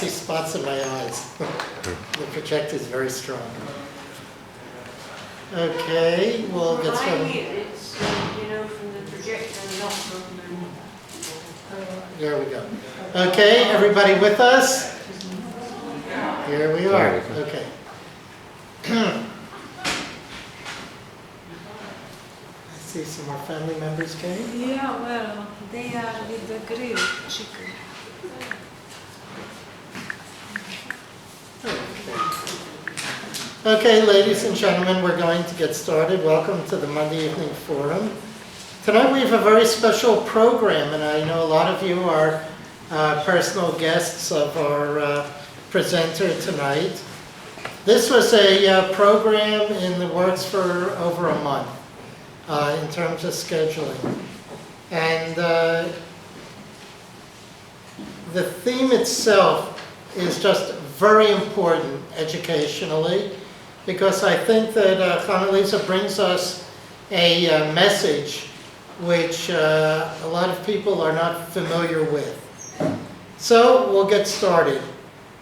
See spots in my eyes. The projector is very strong. Okay, we'll get started. It's, from the projector, not from There we go. Okay, everybody with us? Here we are. Okay. I see some more family members came. Yeah, well, they are with the grilled chicken. Okay, ladies and gentlemen, we're going to get started. Welcome to the Monday Evening Forum. Tonight we have a very special program, and I know a lot of you are personal guests of our presenter tonight. This was a program in the works for over a month in terms of scheduling. And the theme itself is just very important educationally, because I think that Hanalisa brings us a message which a lot of people are not familiar with. So we'll get started.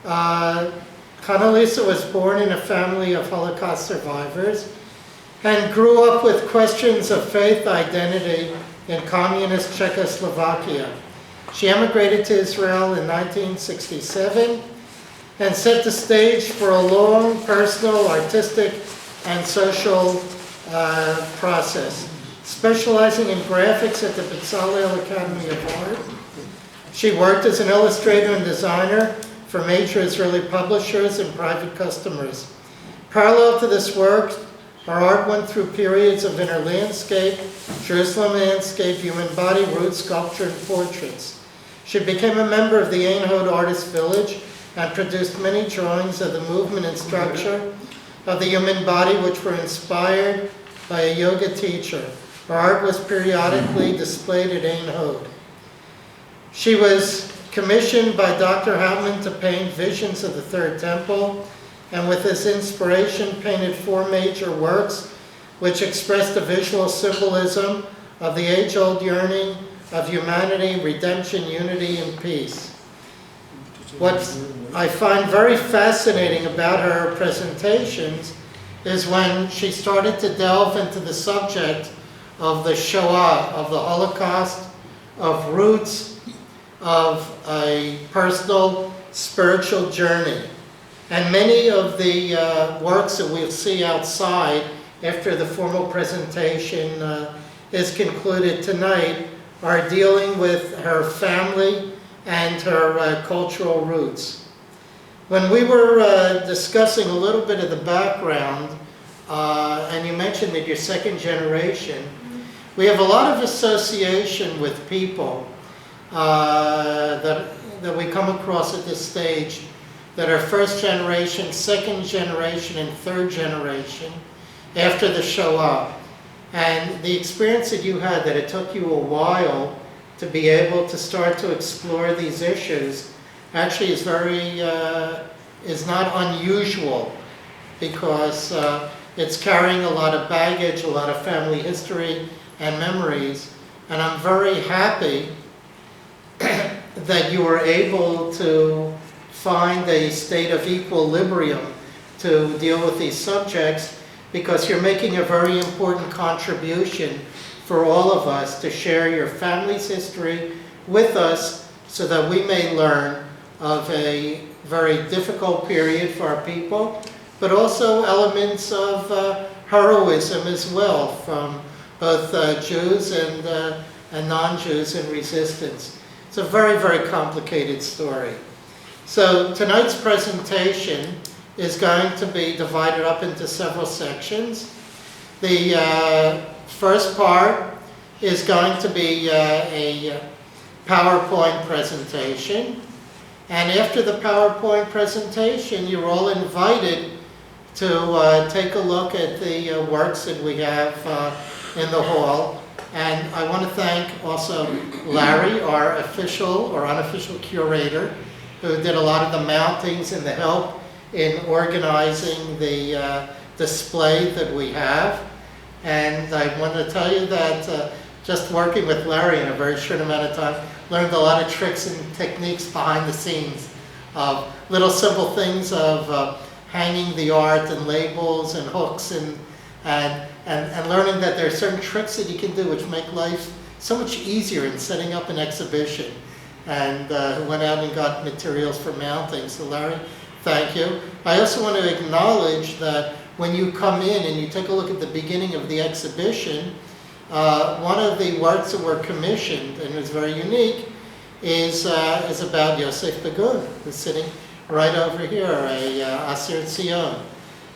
Hanalisa was born in a family of Holocaust survivors and grew up with questions of faith identity in communist Czechoslovakia. She emigrated to Israel in 1967 and set the stage for a long personal, artistic, and social process. Specializing in graphics at the Bezalel Academy of Art, she worked as an illustrator and designer for major Israeli publishers and private customers. Parallel to this work, her art went through periods of inner landscape, Jerusalem landscape, human body, root sculpture, and portraits. She became a member of the Ein Hod Artist Village and produced many drawings of the movement and structure of the human body, which were inspired by a yoga teacher. Her art was periodically displayed at Ein Hod. She was commissioned by Dr. Hauptmann to paint visions of the Third Temple, and with this inspiration painted 4 major works which expressed the visual symbolism of the age-old yearning of humanity, redemption, unity, and peace. What I find very fascinating about her presentations is when she started to delve into the subject of the Shoah, of the Holocaust, of roots, of a personal spiritual journey. And many of the works that we'll see outside after the formal presentation is concluded tonight are dealing with her family and her cultural roots. When we were discussing a little bit of the background, and you mentioned that you're second generation, we have a lot of association with people that we come across at this stage that are first generation, second generation, and third generation after the Shoah. And the experience that you had, that it took you a while to be able to start to explore these issues, actually is is not unusual, because it's carrying a lot of baggage, a lot of family history and memories. And I'm very happy that you were able to find a state of equilibrium to deal with these subjects, because you're making a very important contribution for all of us to share your family's history with us, so that we may learn of a very difficult period for our people, but also elements of heroism as well from both Jews and non-Jews in resistance. It's a very, very complicated story. So tonight's presentation is going to be divided up into several sections. The first part is going to be a PowerPoint presentation. And after the PowerPoint presentation, you're all invited to take a look at the works that we have in the hall. And I want to thank also Larry, our official or unofficial curator, who did a lot of the mountings and the help in organizing the display that we have. And I want to tell you that just working with Larry in a very short amount of time, learned a lot of tricks and techniques behind the scenes of little simple things of hanging the art and labels and hooks and learning that there are certain tricks that you can do which make life so much easier in setting up an exhibition. And who went out and got materials for mounting. So Larry, thank you. I also want to acknowledge that when you come in and you take a look at the beginning of the exhibition, one of the works that were commissioned, and is very unique, is about Yosef Begun, who's sitting right over here, a Asir Tzion.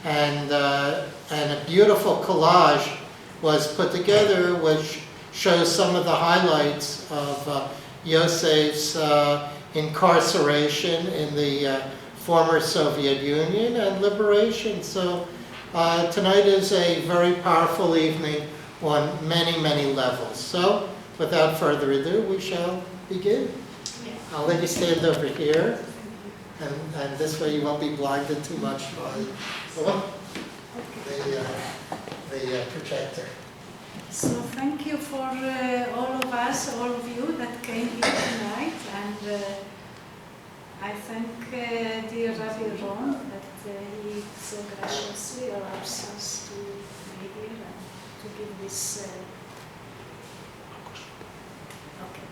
And a beautiful collage was put together which shows some of the highlights of Yosef's incarceration in the former Soviet Union and liberation. So tonight is a very powerful evening on many, many levels. So without further ado, we shall begin. I'll let you stand over here, and this way you won't be blinded too much by the projector. So thank you for all of us, all of you that came here tonight, and I thank dear Rabbi Ron that he so graciously allows us to be here and to give this. Okay.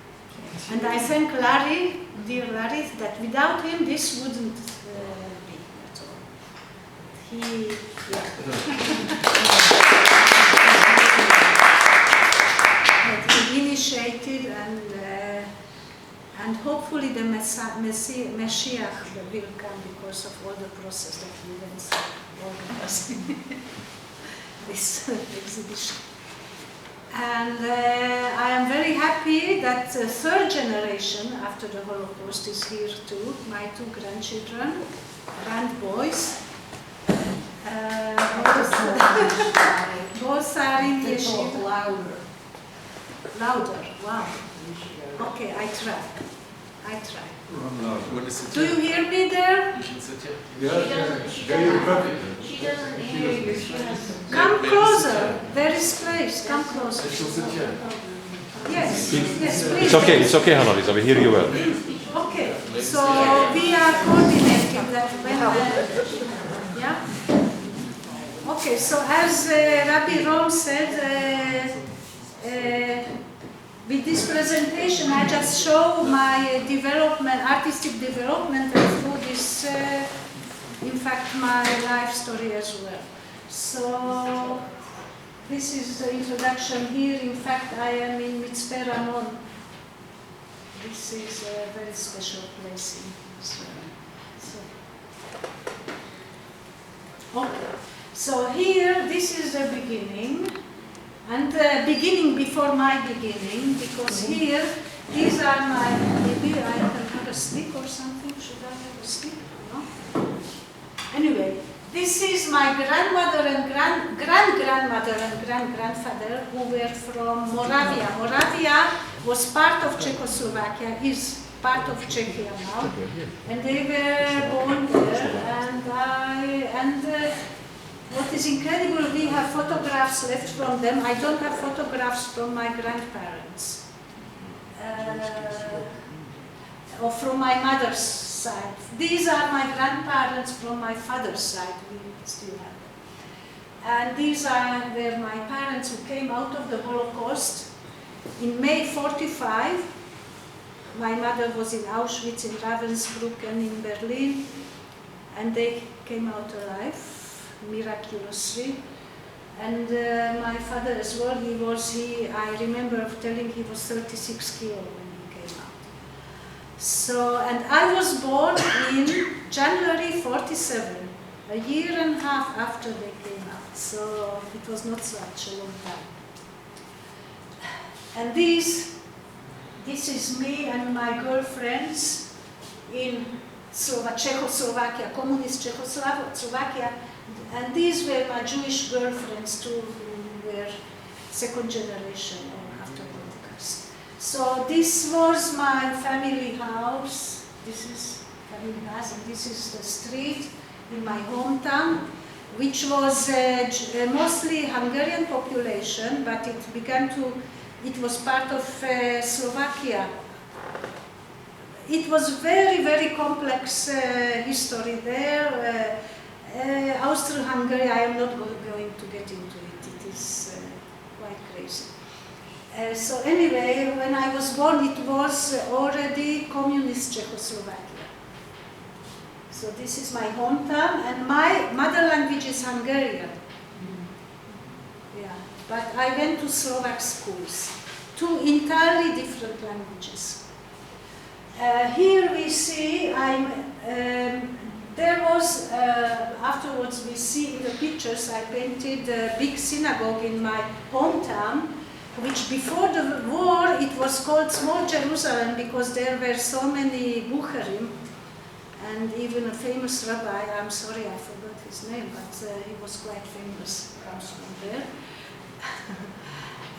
And I thank Larry, dear Larry, that without him this wouldn't be at all. He, that he initiated and hopefully the Mashiach will come because of all the process that we went through organizing this exhibition. And I am very happy that the third generation after the Holocaust is here too. My two grandchildren, grandboys. Both are in yeshiva. Louder, wow. Okay, I try. Do you hear me there? She doesn't hear you. She has... Come closer. There is space. Come closer. Yes, please. It's okay, Hanalisa, we hear you well. Okay, so we are coordinating that when yeah? Okay, so as Rabbi Rom said, with this presentation I just show my development, artistic development, and through this, in fact, my life story as well. So this is the introduction here. In fact, I am in Mitzpe Ramon. This is a very special place in Israel. Okay. So here, this is the beginning. And the beginning before my beginning, because here, these are my, maybe I can have a stick or something. Should I have a stick? No? Anyway, this is my grandmother and grandgrandmother and grandfather who were from Moravia. Moravia was part of Czechoslovakia, is part of Czechia now. And they were born there, and what is incredible, we have photographs left from them. I don't have photographs from my grandparents. Or from my mother's side. These are my grandparents from my father's side, we still have. And these were my parents who came out of the Holocaust in May 45. My mother was in Auschwitz, in Ravensbrück, and in Berlin. And they came out alive, miraculously. And my father as well, I remember telling he was 36 kilos when he came out. So, and I was born in January 47, a year and a half after they came out. So it was not such a long time. And this is me and my girlfriends in Czechoslovakia, communist Czechoslovakia. And these were my Jewish girlfriends too, who were second generation after Holocaust. So this was my family house. This is family house, and this is the street in my hometown, which was mostly Hungarian population, but it was part of Slovakia. it was very, very complex history there. Austro-Hungary, I am not going to get into it. It is quite crazy. So anyway, when I was born, it was already communist Czechoslovakia. So this is my hometown, and my mother language is Hungarian. Yeah, but I went to Slovak schools, two entirely different languages. Here we see there was, afterwards we see in the pictures, I painted a big synagogue in my hometown, which before the war it was called Small Jerusalem because there were so many Bucharim, and even a famous rabbi, I'm sorry I forgot his name, but he was quite famous, comes from there.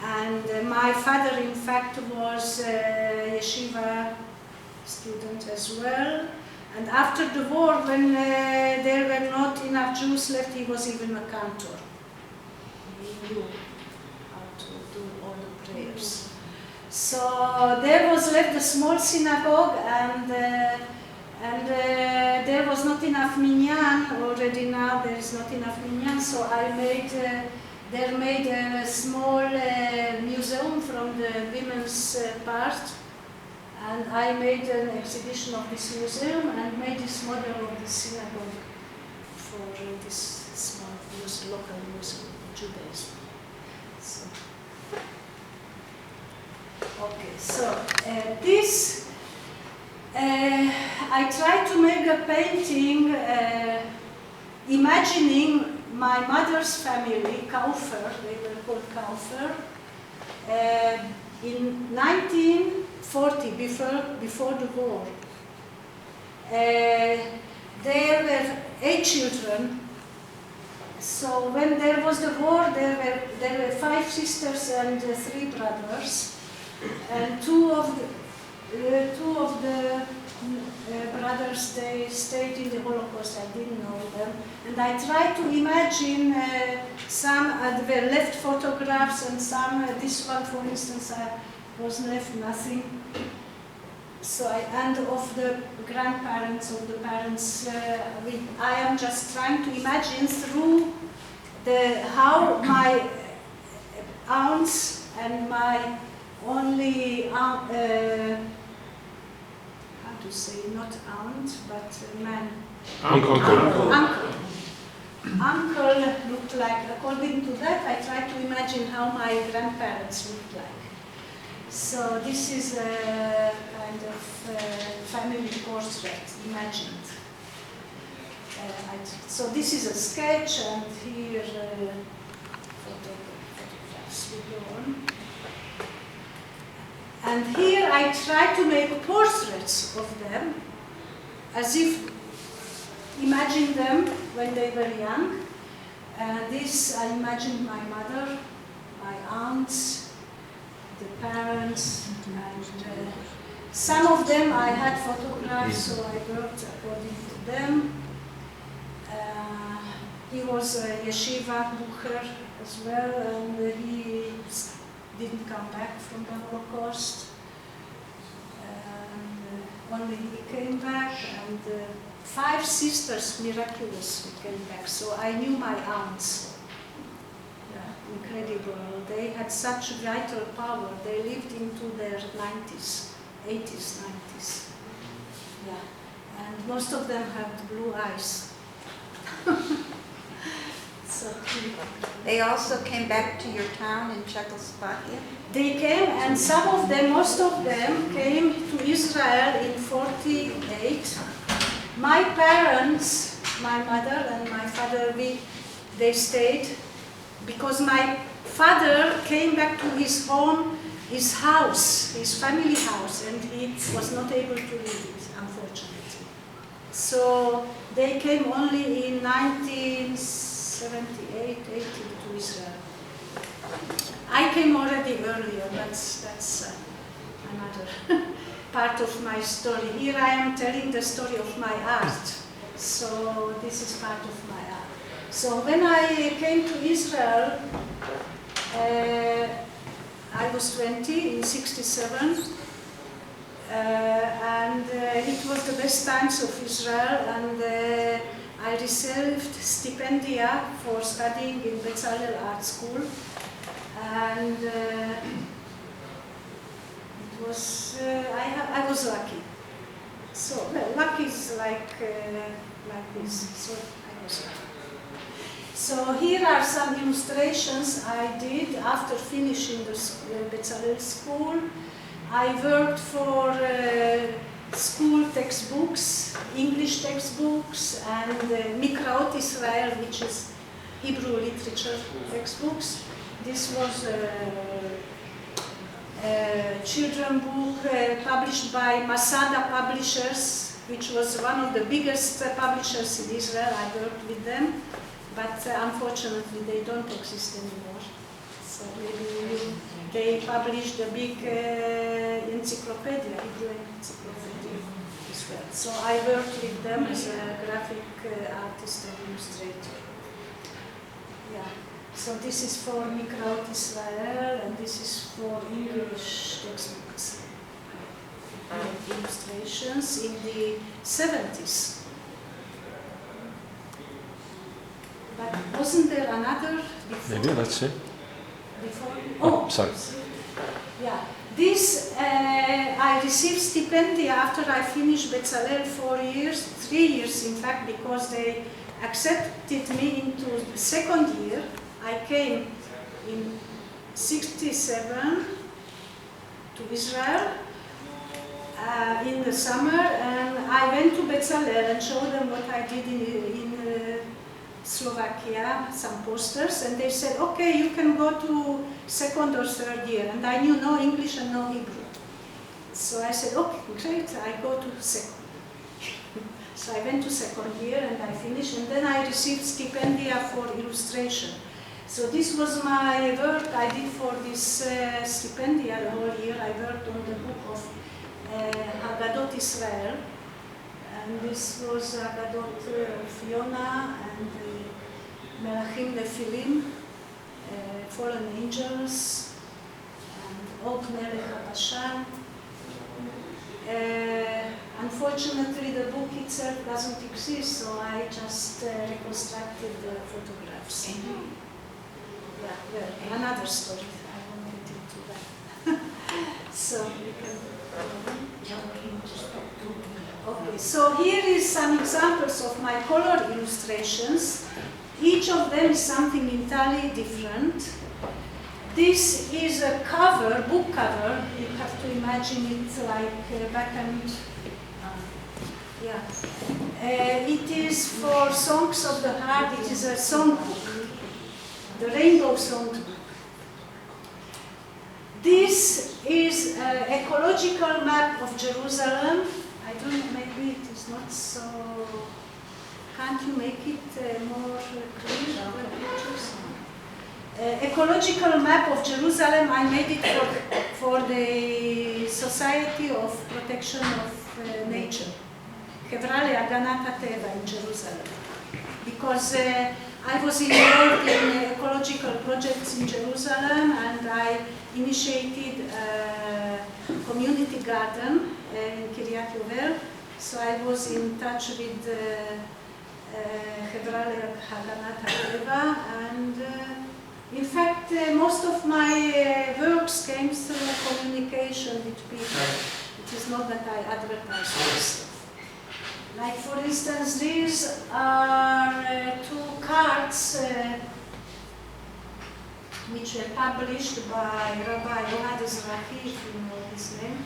And my father in fact was a yeshiva student as well. And after the war, when there were not enough Jews left, he was even a cantor. He knew how to do all the prayers. So there was left a small synagogue, and there was not enough minyan. Already now there is not enough minyan, so I made a small museum from the women's part. And I made an exhibition of this museum and made this model of the synagogue for this small local museum of Judaism. So, okay, so this, I tried to make a painting imagining my mother's family, Kaufer, they were called Kaufer, in 1940, before the war. There were 8 children. So when there was the war, there were 5 sisters and 3 brothers, and two of the brothers, they stayed in the Holocaust. I didn't know them, and I tried to imagine some were left photographs, and some this one, for instance, was left nothing. So and of the grandparents, of the parents, I am just trying to imagine through how my aunts and my only how to say, not aunt, but man. Uncle looked like, according to that, I tried to imagine how my grandparents looked like. So this is a kind of family portrait, imagined. So this is a sketch, and here photographs will go on. And here I try to make portraits of them, as if imagine them when they were young. This I imagined my mother, my aunts, the parents, and some of them I had photographs, so I worked according to them. He was a yeshiva bucher as well, and he didn't come back from the Holocaust. Only he came back, and 5 sisters miraculously came back. So I knew my aunts. Yeah, incredible. They had such vital power. They lived into their 90s, 80s, 90s. Yeah, and most of them had blue eyes. So they also came back to your town in Czechoslovakia? They came, and some of them, most of them, came to Israel in '48. My parents, my mother and my father, they stayed because my father came back to his home, his house, his family house, and he was not able to leave it, unfortunately. So they came only in 1978, 80 to Israel. I came already earlier, that's another part of my story. Here I am telling the story of my art. So this is part of my art. So when I came to Israel, I was 20 in '67. and it was the best times of Israel, and I received stipendia for studying in Bezalel Art School, and it was I was lucky. So luck is like this. So I was lucky. So here are some illustrations I did after finishing the Bezalel school. I worked for school textbooks, English textbooks, and Mikraot Israel, which is Hebrew literature textbooks. This was a children book published by Masada Publishers, which was one of the biggest publishers in Israel. I worked with them, but unfortunately they don't exist anymore. So maybe they published a big encyclopedia, Hebrew encyclopedia as well. So I worked with them as a graphic artist and illustrator. Yeah. So this is for Mikraot Israel, and this is for English textbooks. Illustrations in the 70s. But wasn't there another before? Maybe, let's see. Before? Oh, sorry. Yeah. This, I received stipendia after I finished Bezalel 4 years, 3 years in fact, because they accepted me into the second year. I came in 67 to Israel in the summer, and I went to Bezalel and showed them what I did in Slovakia, some posters, and they said, okay, you can go to second or third year, and I knew no English and no Hebrew. So I said, okay, great, I go to second. So I went to second year and I finished, and then I received stipendia for illustration. So this was my work I did for this stipendia the whole year. I worked on the book of Haggadot Israel, and this was Haggadot of Yonah and Melachim Nephilim, Fallen Angels, and Og Melech HaBashan. Unfortunately, the book itself doesn't exist, so I just reconstructed the photographs. Yeah, well, another story. I won't get into that. So we can. Okay, so here is some examples of my color illustrations. Each of them is something entirely different. This is a cover, book cover. You have to imagine it like back and yeah. It is for Songs of the Heart. It is a songbook, the Rainbow Songbook. This is an ecological map of Jerusalem. I don't know, maybe it is not so. Can't you make it more clear? The pictures? Ecological map of Jerusalem. I made it for the Society of Protection of Nature, Hevra Le'Haganat HaTeva in Jerusalem, because I was involved in ecological projects in Jerusalem, and I initiated a community garden in Kiryat Yovel. So I was in touch with Hevra Le'Haganat HaTeva, and in fact, most of my works came through communication with people. It is not that I advertise myself. Like, for instance, these are two cards which were published by Rabbi Yohad Ezrahi, if you know his name.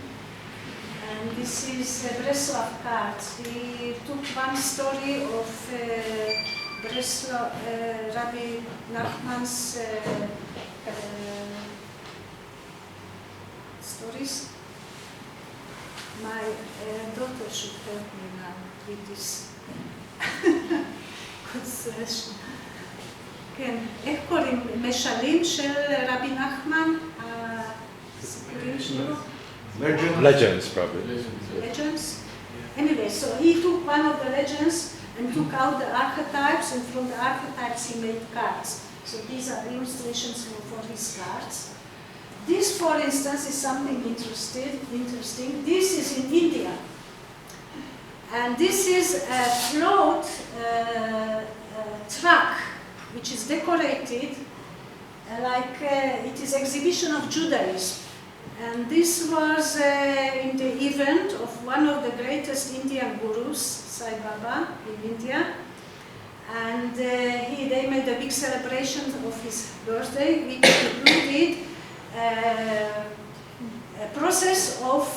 And this is Breslov cards. He took one story of Rabbi Nachman's stories. My daughter should help me now with this concession. כן, איך קוראים? משלים של רבי נחמן? הסיפורים שלו? Legends, probably. Legends? Anyway, so he took one of the legends and took out the archetypes, and from the archetypes he made cards. So these are illustrations for his cards. This, for instance, is something interesting. This is in India. And this is a float truck, which is decorated it is exhibition of Judaism. And this was in the event of one of the greatest Indian gurus, Sai Baba, in India. And they made a big celebration of his birthday, which included a process of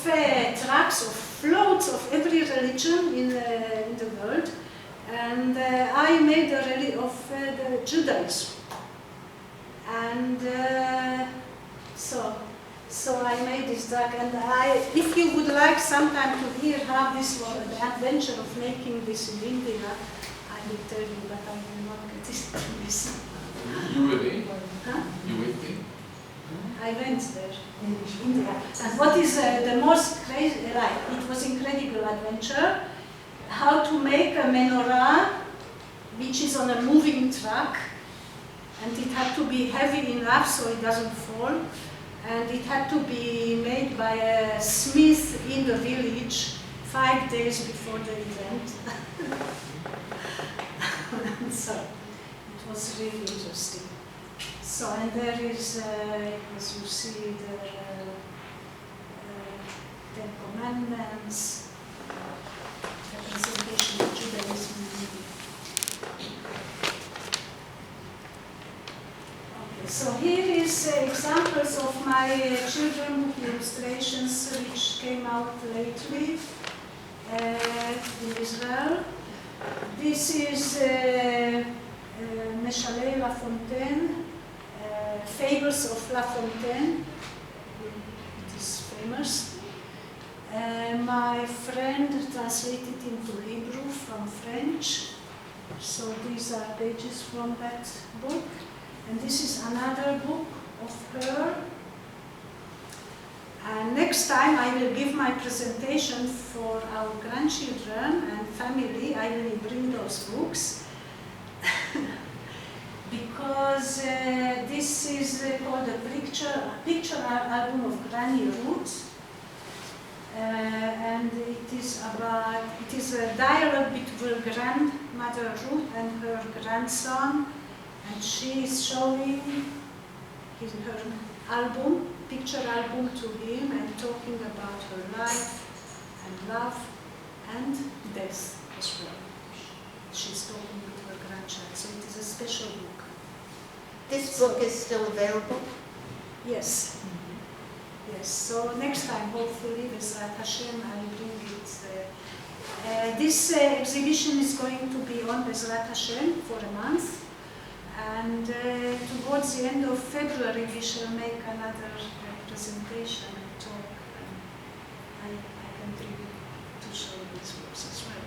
trucks, of floats of every religion in the world. And I made a relic of the Judaism. And so I made this duck, and if you would like sometime to hear how this was, the adventure of making this in India, I will tell you, but I will not get into this. You were there? Huh? You went there? I went there in India. And what is the most crazy, it was incredible adventure, how to make a menorah which is on a moving truck, and it had to be heavy enough so it doesn't fall, and it had to be made by a smith in the village 5 days before the event. So it was really interesting. So, and there is, as you see, the Ten Commandments, representation of Judaism. Okay, so here is examples of my children illustrations which came out lately in Israel. This is Méchalet La Fontaine, Fables of La Fontaine. It is famous. My friend translated into Hebrew from French. So these are pages from that book. And this is another book of her. And next time I will give my presentation for our grandchildren and family. I will bring those books. Because this is called a picture album of Granny Ruth. And it is a dialogue between grandmother Ruth and her grandson. And she is showing her album, picture album to him and talking about her life and love and death as well. She's talking with her grandchild, so it is a special book. This book is still available? Yes. Mm-hmm. Yes, so next time, hopefully, with Hashem, I will bring it. This exhibition is going to be on Bezrat Hashem for a month. And towards the end of February, we shall make another presentation and talk. I can bring it to show these books as well.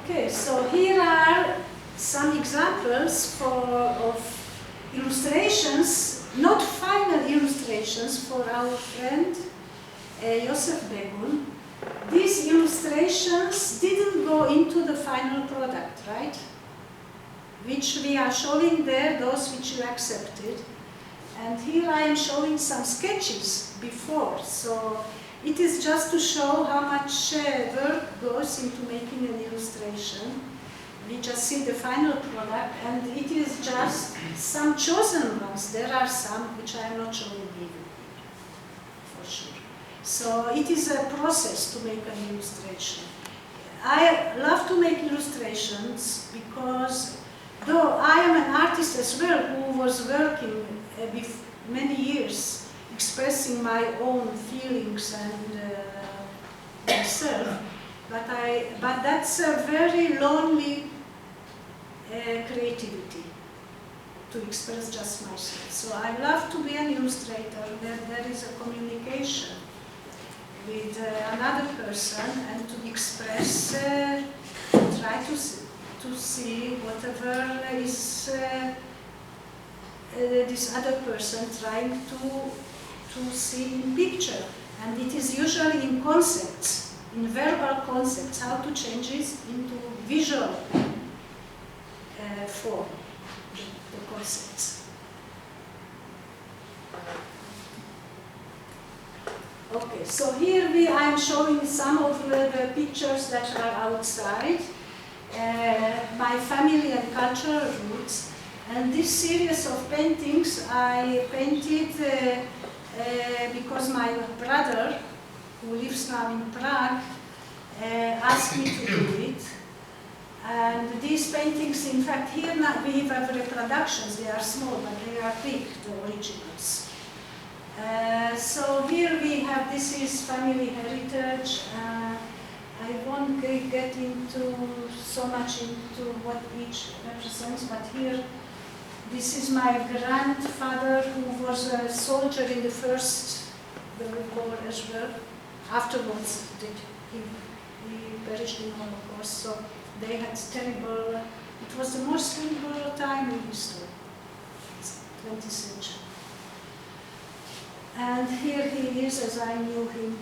Okay, so here are some examples of illustrations, not final illustrations, for our friend Yosef Begun. These illustrations didn't go into the final product, right? Which we are showing there, those which you accepted. And here I am showing some sketches before. So it is just to show how much work goes into making an illustration. We just see the final product, and it is just some chosen ones. There are some which I am not showing you, for sure. So it is a process to make an illustration. I love to make illustrations because, though I am an artist as well who was working with many years expressing my own feelings and myself, but that's a very lonely creativity to express just myself. So I love to be an illustrator where there is a communication with another person and to express, try to see whatever is this other person trying to see in picture. And it is usually in concepts, in verbal concepts, how to change it into visual form. the concepts. Okay, so here I am showing some of the pictures that are outside, my family and cultural roots. And this series of paintings I painted because my brother, who lives now in Prague, asked me to do it. And these paintings, in fact, here now we have reproductions. They are small, but they are big, the originals. So here we have, this is family heritage. I won't get into so much into what each represents, but here, this is my grandfather who was a soldier in the First World War as well. Afterwards, he perished in Holocaust. So they had terrible, it was the most terrible time in history, 20th century. And here he is as I knew him.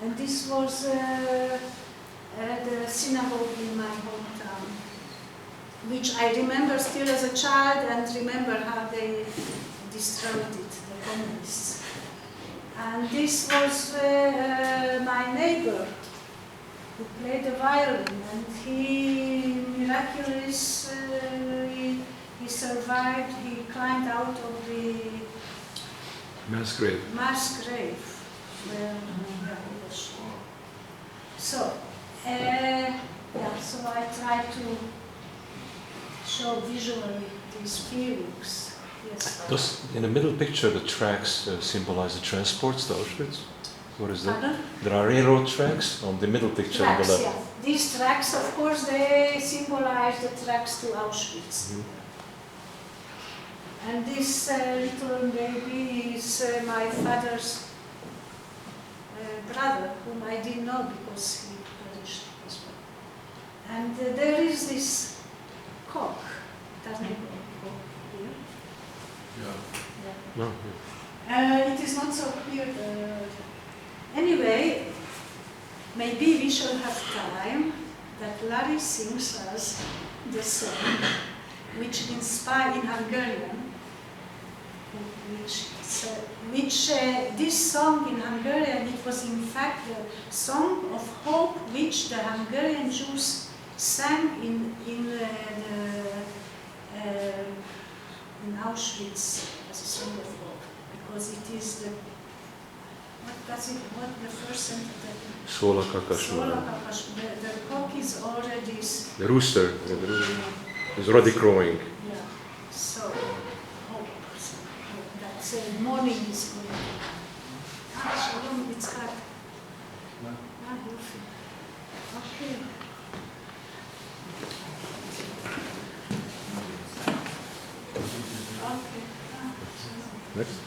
And this was the synagogue in my hometown, which I remember still as a child and remember how they destroyed it, the communists. And this was my neighbor who played the violin, and he miraculously, he survived, he climbed out of the Mass grave. where he was. So, yeah, so I try to show visually these feelings. Yes. Does, in the middle picture, the tracks symbolize the transports to Auschwitz? What is that? Pardon? There are railroad tracks on the middle picture on the Tracks, left. yeah. These tracks, of course, they symbolize the tracks to Auschwitz. Mhm. And this little baby is my father's brother, whom I didn't know because he perished as well. And there is this cock, doesn't it? Here. Yeah. No, It is not so clear. Anyway, maybe we shall have time that Larry sings us the song which inspired in Hungarian, which this song in Hungarian, it was in fact the song of hope which the Hungarian Jews sang in Auschwitz as a song of hope, because it is the, what the first sentence? Szóla kakas. Szóla kakas. The cock is already. The rooster is already crowing. Yeah. So hope. That morning is going. Shalom, it's hard. Okay. Next.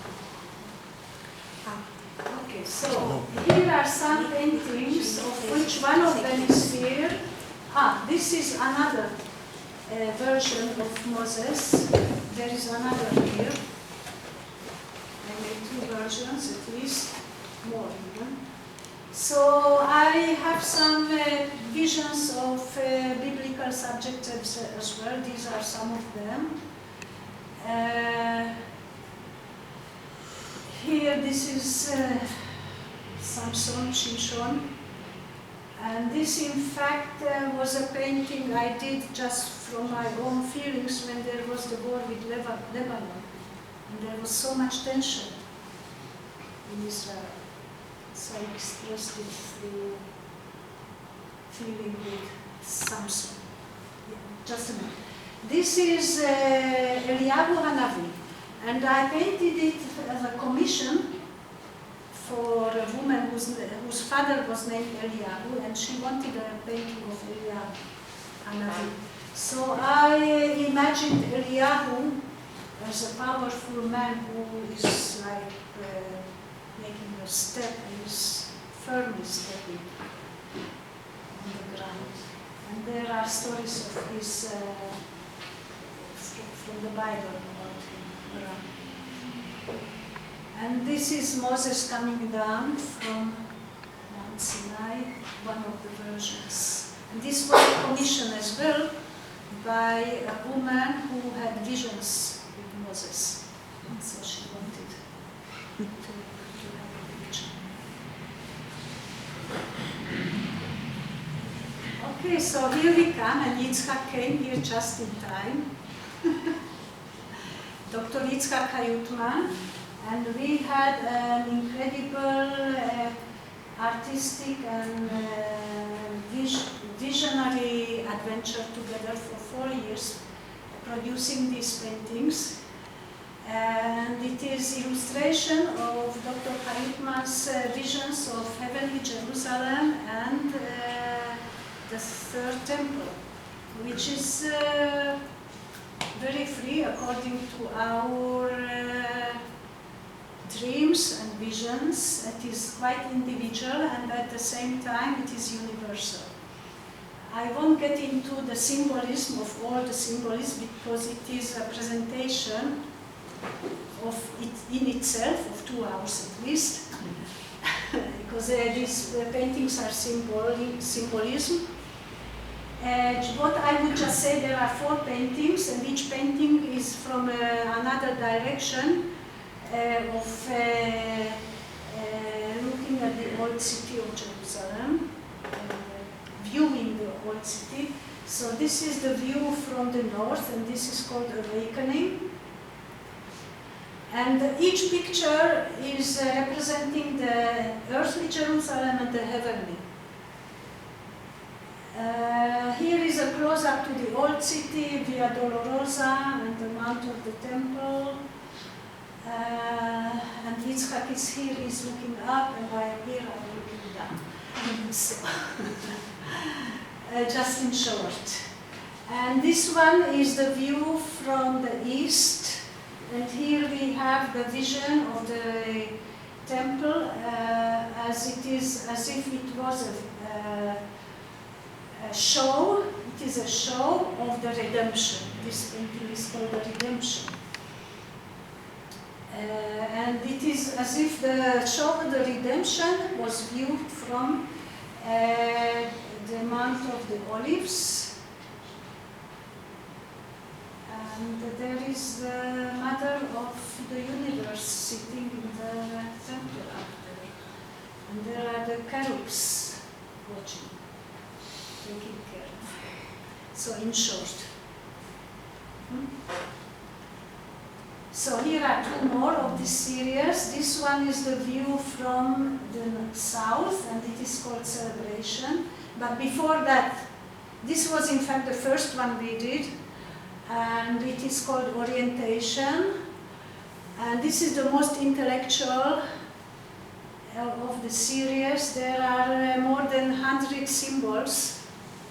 Okay, so here are some paintings, of which one of them is here. This is another version of Moses. There is another here. I made two versions at least, more even. So I have some visions of biblical subjects as well. These are some of them. Here, this is Samson, Shimshon, and this in fact was a painting I did just from my own feelings when there was the war with Lebanon, and there was so much tension in Israel. So I expressed it through feeling with Samson. Yeah, just a minute. This is Eliyahu Hanavi. And I painted it as a commission for a woman whose father was named Eliyahu, and she wanted a painting of Eliyahu Hanavi. So I imagined Eliyahu as a powerful man who is like making a step and is firmly stepping on the ground. And there are stories of his from the Bible. And this is Moses coming down from Mount Sinai, one of the versions. And this was a commission as well by a woman who had visions with Moses. And so she wanted to have a picture. Okay, so here we come, and Yitzhak came here just in time. Dr. Yitzhak Hayutman, and we had an incredible artistic and visionary adventure together for 4 years, producing these paintings. And it is illustration of Dr. Hayutman's visions of heavenly Jerusalem and the third temple, which is very free according to our dreams and visions. It is quite individual, and at the same time it is universal. I won't get into the symbolism of all the symbolism because it is a presentation of it in itself of 2 hours at least, because these paintings are symbolism. What I would just say, there are 4 paintings, and each painting is from another direction of looking at the old city of Jerusalem, viewing the old city. So this is the view from the north, and this is called Awakening. And each picture is representing the earthly Jerusalem and the heavenly. Here is a close-up to the old city, Via Dolorosa, and the Mount of the Temple. And Yitzhak is here, he's looking up, and I am here, I'm looking down. So, just in short. And this one is the view from the east, and here we have the vision of the temple as if it was a show. It is a show of the redemption. This painting is called the Redemption. And it is as if the show of the redemption was viewed from the Mount of the Olives. And there is the Mother of the Universe sitting in the temple up there. And there are the cherubs watching, taking care of. So in short. So here are 2 more of this series. This one is the view from the south, and it is called Celebration. But before that, this was in fact the first one we did, and it is called Orientation. And this is the most intellectual of the series. There are more than 100 symbols,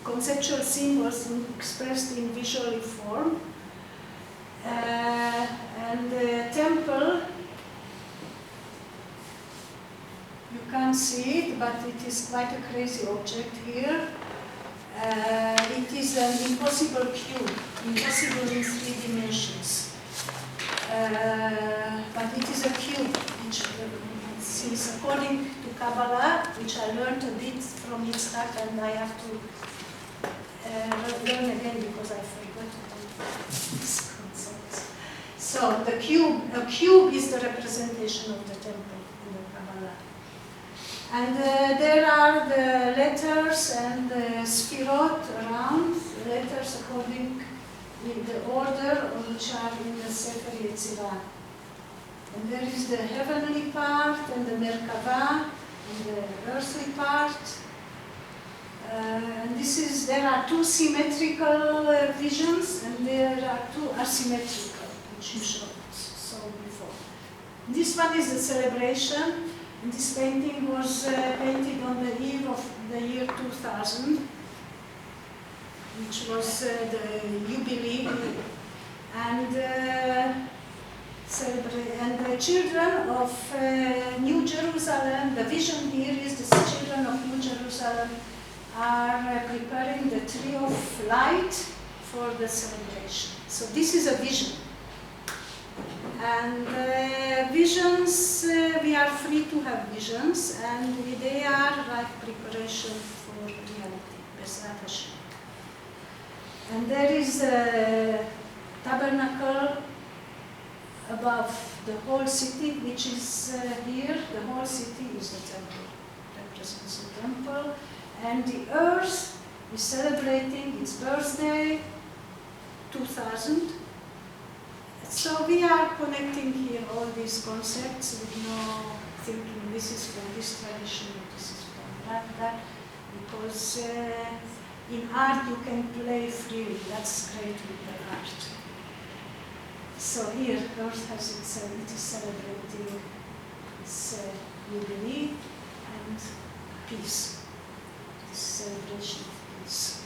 conceptual symbols expressed in visual form. And the temple, you can't see it, but it is quite a crazy object here. It is an impossible cube, impossible in 3 dimensions. But it is a cube, which is according to Kabbalah, which I learned a bit from Yitzhak, and I have to learn again because I forgot this concept. So the cube, a cube is the representation of the temple in the Kabbalah. And there are the letters and the sphirot around, letters according to the order which are in the Sefer Yetzirah. And there is the heavenly part and the Merkava and the earthly part. And there are 2 symmetrical visions, and there are 2 asymmetrical, which you saw before. This one is the celebration, and this painting was painted on the eve of the year 2000, which was the jubilee, and the children of New Jerusalem. The vision here is the children of New Jerusalem are preparing the tree of light for the celebration. So this is a vision. And visions, we are free to have visions, and they are like preparation for reality, Bezrat Hashem. And there is a tabernacle above the whole city, which is here. The whole city is the temple, represents the temple. And the earth is celebrating its birthday, 2000. So we are connecting here all these concepts with no thinking this is from this tradition, this is from that, because in art you can play freely. That's great with the art. So here, Earth has it is celebrating its jubilee and peace. This celebration of peace,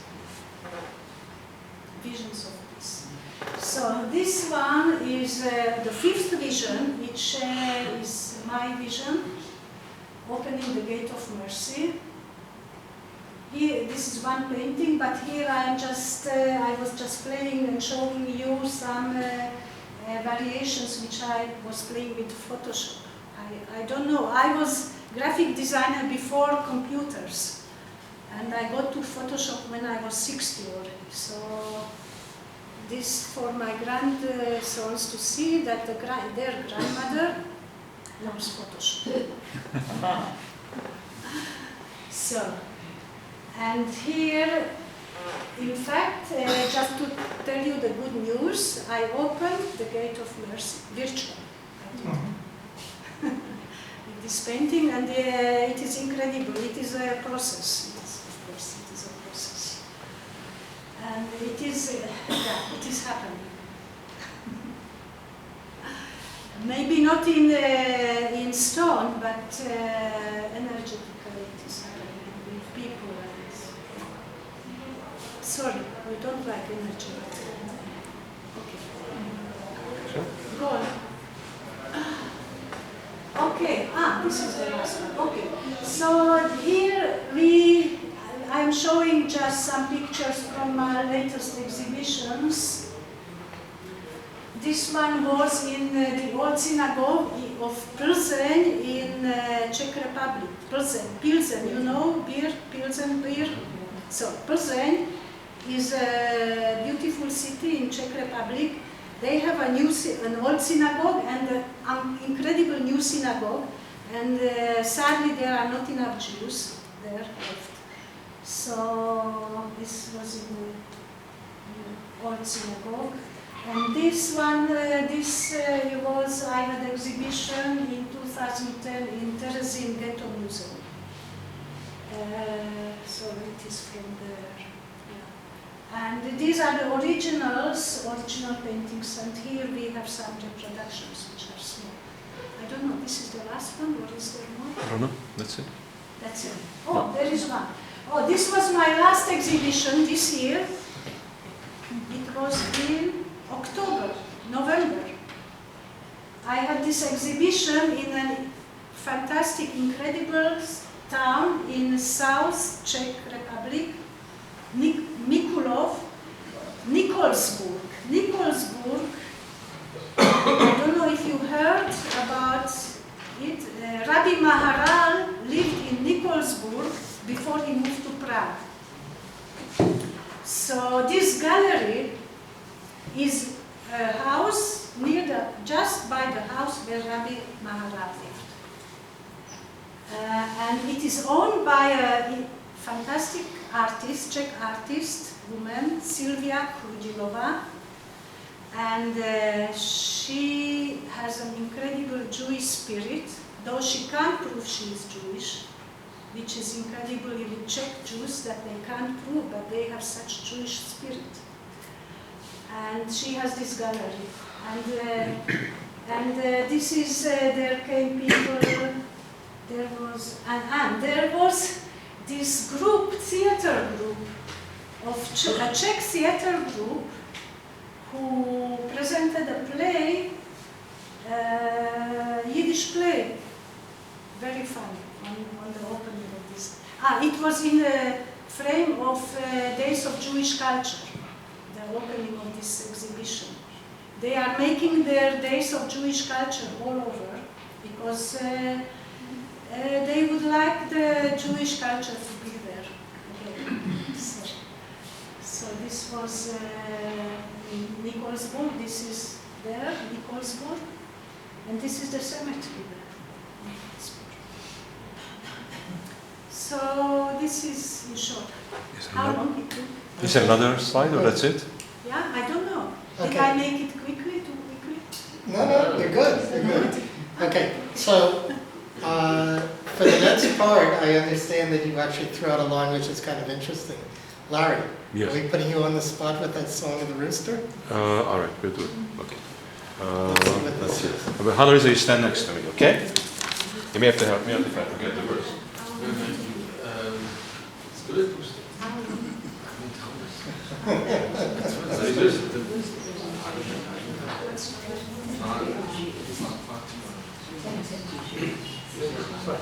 visions of peace. So this one is the fifth vision, which is my vision, opening the gate of mercy. Here, this is one painting, but here I was just playing and showing you some variations which I was playing with Photoshop. I don't know, I was graphic designer before computers, and I got to Photoshop when I was 60 already. So this for my grandsons to see that their grandmother loves Photoshop. So, and here, in fact, just to tell you the good news, I opened the gate of mercy, virtual. With this painting, and it is incredible. It is a process. Of course, it is a process, and it is happening. Maybe not in stone, but energetically it is happening with people. Sorry, we don't like energy. Okay. Sure. Go on. Okay, this is the last one. Okay, so here I'm showing just some pictures from my latest exhibitions. This one was in the old synagogue of Plzeň in Czech Republic. Pilsen, you know, beer, Pilsen beer. So Plzeň is a beautiful city in Czech Republic. They have an old synagogue and an incredible new synagogue, and sadly there are not enough Jews there left. So this was in the old synagogue. And this one, I had an exhibition in 2010 in Terezin Ghetto Museum. So it is from there. And these are the original paintings, and here we have some reproductions which are small. I don't know, this is the last one, or is there more? I don't know, that's it. That's it. Oh, there is one. Oh, this was my last exhibition this year. It was in November. I had this exhibition in a fantastic, incredible town in South Czech Republic, Nikolsburg. I don't know if you heard about it. Rabbi Maharal lived in Nikolsburg before he moved to Prague. So this gallery is a house just by the house where Rabbi Maharal lived. And it is owned by a fantastic artist, Czech artist, woman, Sylvia Krudilova, and she has an incredible Jewish spirit, though she can't prove she is Jewish, which is incredible with Czech Jews that they can't prove, but they have such Jewish spirit. And she has this gallery, and this is there came people. There was this group, theater group, a Czech theater group, who presented a play, Yiddish play, very funny, on the opening of this. It was in the frame of Days of Jewish Culture, the opening of this exhibition. They are making their Days of Jewish Culture all over, because they would like the Jewish culture to be there again. So this was Nikolsburg. This is there, Nikolsburg. And this is the cemetery there. So this is in short. How long it took? Is there another slide or that's it? Yeah, I don't know. Did Okay. I make it quickly, too quickly? No, you're good, you're good. Okay, so for the next part, I understand that you actually threw out a line which is kind of interesting. Larry, Yes. are we putting you on the spot with that song of the rooster? All right, we'll do it. Okay. Let's see what this is. But Hanalisa, you stand next to me, okay? You may have to help me out if I forget the words. It's good.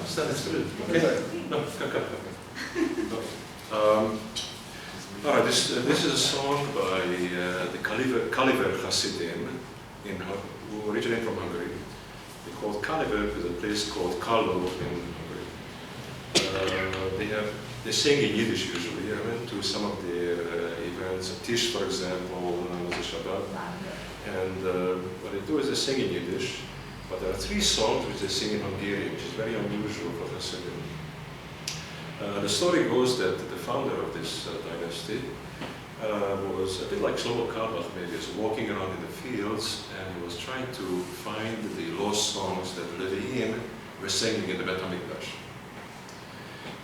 Stand next to me. Okay? No, come. All right, this is a song by the Kaliver Hasidim, who originate from Hungary. They called Kaliver is a place called Karlo in Hungary. They sing in Yiddish usually. I went to some of their events, at Tish, for example, on the Shabbat. And what they do is they sing in Yiddish, but there are 3 songs which they sing in Hungarian, which is very unusual for Hasidim. The story goes that the founder of this dynasty was a bit like Shlomo Carlebach, maybe, was walking around in the fields, and he was trying to find the lost songs that the Leviim were singing in the Bet HaMikdash.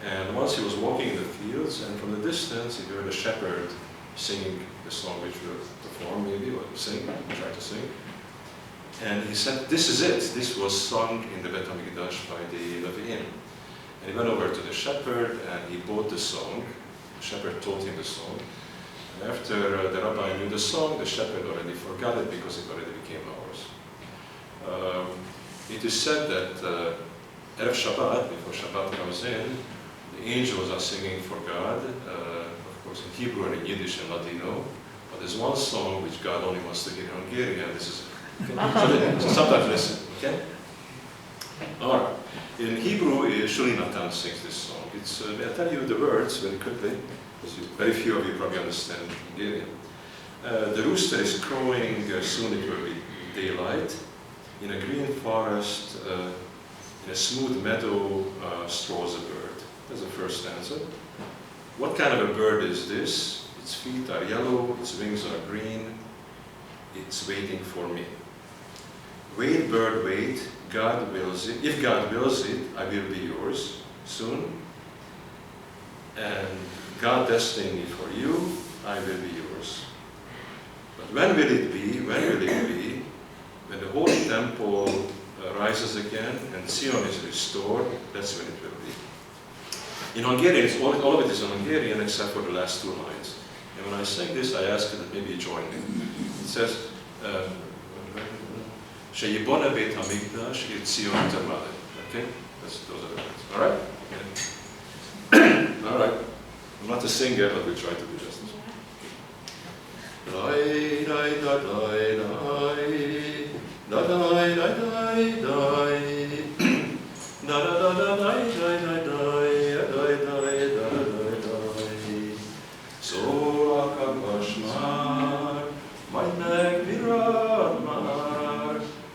And once he was walking in the fields, and from the distance he heard a shepherd singing the song which we perform, maybe, or try to sing. And he said, "This is it. This was sung in the Bet HaMikdash by the Leviim." And he went over to the shepherd and he bought the song. The shepherd taught him the song. And after the rabbi knew the song, the shepherd already forgot it because it already became ours. It is said that Erev Shabbat, before Shabbat comes in, the angels are singing for God, of course in Hebrew and in Yiddish and Ladino. But there's one song which God only wants to hear in Hungarian. This is so sometimes listen, okay? All right. In Hebrew, Shuli Natan sings this song. I'll tell you the words very quickly, because very few of you probably understand Hungarian. The rooster is crowing, soon it will be daylight. In a green forest, in a smooth meadow, strolls a bird. That's the first stanza. What kind of a bird is this? Its feet are yellow, its wings are green. It's waiting for me. Wait, bird, wait. God wills it. If God wills it, I will be yours soon. And God destined me for you, I will be yours. But when will it be? When will it be? When the Holy Temple rises again and Zion is restored, that's when it will be. In Hungarian, all of it is in Hungarian except for the last 2 lines. And when I sing this, I ask that maybe you join me. It says, Sheyibone Beit HaMikdash Ir Tzion Termale. Okay? Those are the words. All right? Okay. All right. I'm not a singer, but we'll try to do justice. Dai, dai, dai, dai, dai, dai, dai, dai, dai, da da da da dai, dai, dai, dai, dai, dai, dai. So akapashmar, majd megvirad már,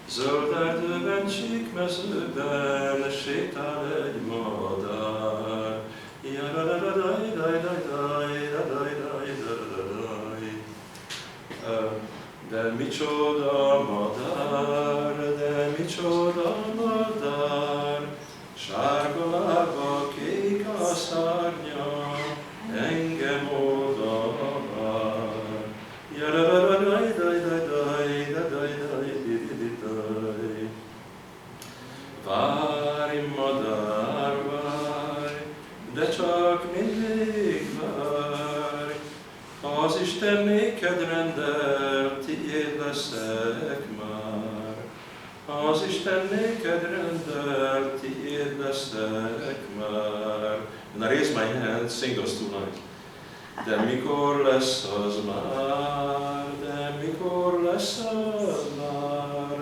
zöld erdőben, csík mezőben, sétál egy madár. Ja da da da dai, dai, dai, dai, dai, dai, dai. De micsoda madár, de micsoda madár, sárga lába, kék a szárnya, engem oda vár. Jadadadaj, daj, daj, daj, daj, daj, daj. Várj, madár, várj, de csak mindig várj. Az Isten néked rendel, tiéd leszek már. Az Isten néked rendel, tiéd leszek már. And I raise my hand, sing those 2 lines. De mikor lesz az már, de mikor lesz az már.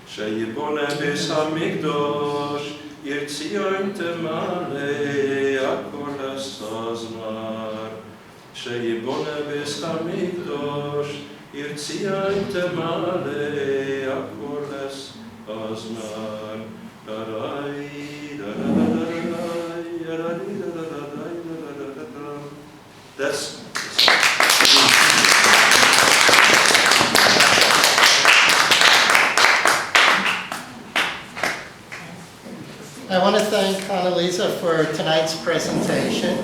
Sheyibone Beit HaMikdash Ir Tzion Termale, akkor lesz az már. שיבונה בסקמידוש, ירציה תמלא הקורס הזמן. That's I want to thank Hanalisa for tonight's presentation,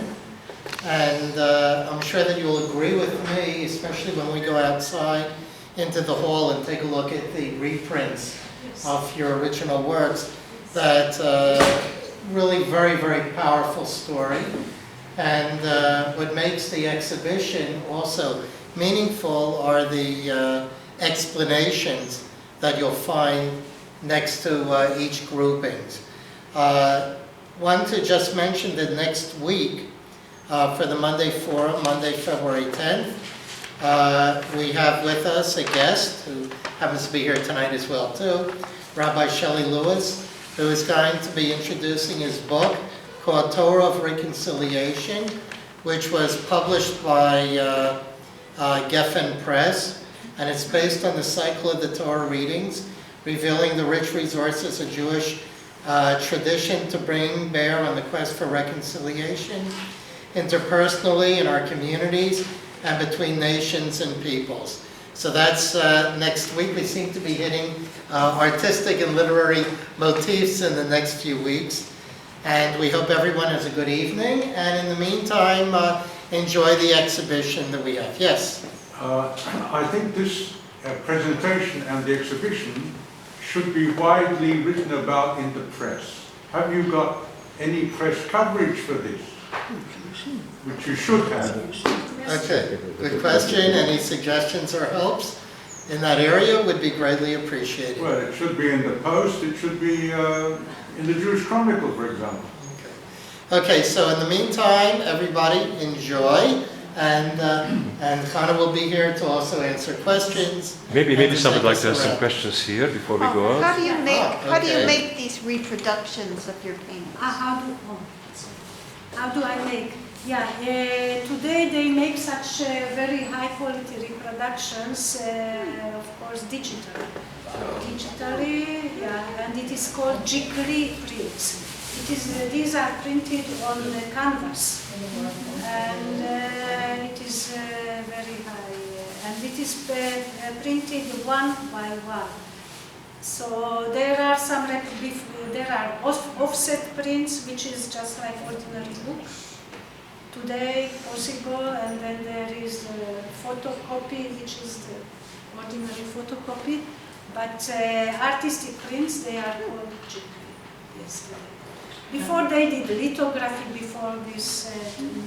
and I'm sure that you'll agree with me, especially when we go outside into the hall and take a look at the reprints of your original works, that really very, very powerful story. And what makes the exhibition also meaningful are the explanations that you'll find next to each groupings. Want to just mention that next week, for the Monday Forum, Monday, February 10th, we have with us a guest who happens to be here tonight as well too, Rabbi Shelley Lewis, who is going to be introducing his book called Torah of Reconciliation, which was published by Geffen Press, and it's based on the cycle of the Torah readings, revealing the rich resources of Jewish tradition to bring bear on the quest for reconciliation, interpersonally in our communities, and between nations and peoples. So that's next week. We seem to be hitting artistic and literary motifs in the next few weeks. And we hope everyone has a good evening. And in the meantime, enjoy the exhibition that we have. Yes? I think this presentation and the exhibition should be widely written about in the press. Have you got any press coverage for this? Which you should have. Okay, good question. Any suggestions or helps in that area would be greatly appreciated. Well, it should be in the Post, it should be in the Jewish Chronicle, for example. Okay, so in the meantime, everybody enjoy, and Chana will be here to also answer questions. Maybe and to someone take would like us to have some around. questions here before we go How out. do you make, how do okay. you make these reproductions of your paintings? How do I make? Yeah, today they make such very high quality reproductions, of course, digitally. Digitally, yeah, and it is called jikri prints. It is, these are printed on the canvas, and it is very high, and it is printed one by one. So there are some, there are offset prints, which is just like ordinary book. Today possible, and then there is the photocopy, which is the ordinary photocopy. But artistic prints, they are called jikri. Yes. Before they did lithography, before this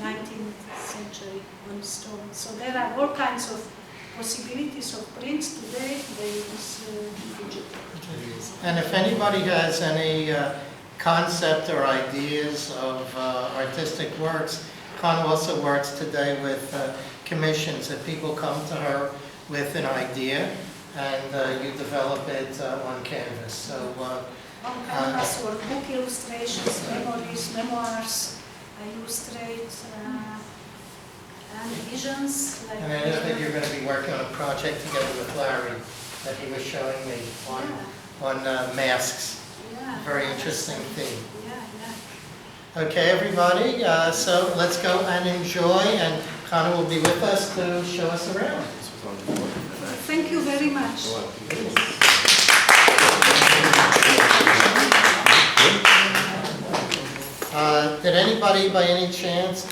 19th century on stone. So there are all kinds of possibilities of prints today. They use digital. And if anybody has any concept or ideas of artistic works, Chana also works today with commissions that people come to her with an idea, and you develop it on canvas. So On canvas or book illustrations, memories, memoirs, I illustrate, and visions. Like and I know that you're going to be working on a project together with Larry that he was showing me on masks. Yeah. Very interesting theme. Yeah, yeah. Okay, everybody, so let's go and enjoy, and Chana will be with us to show us around. Thank you very much. Did anybody by any chance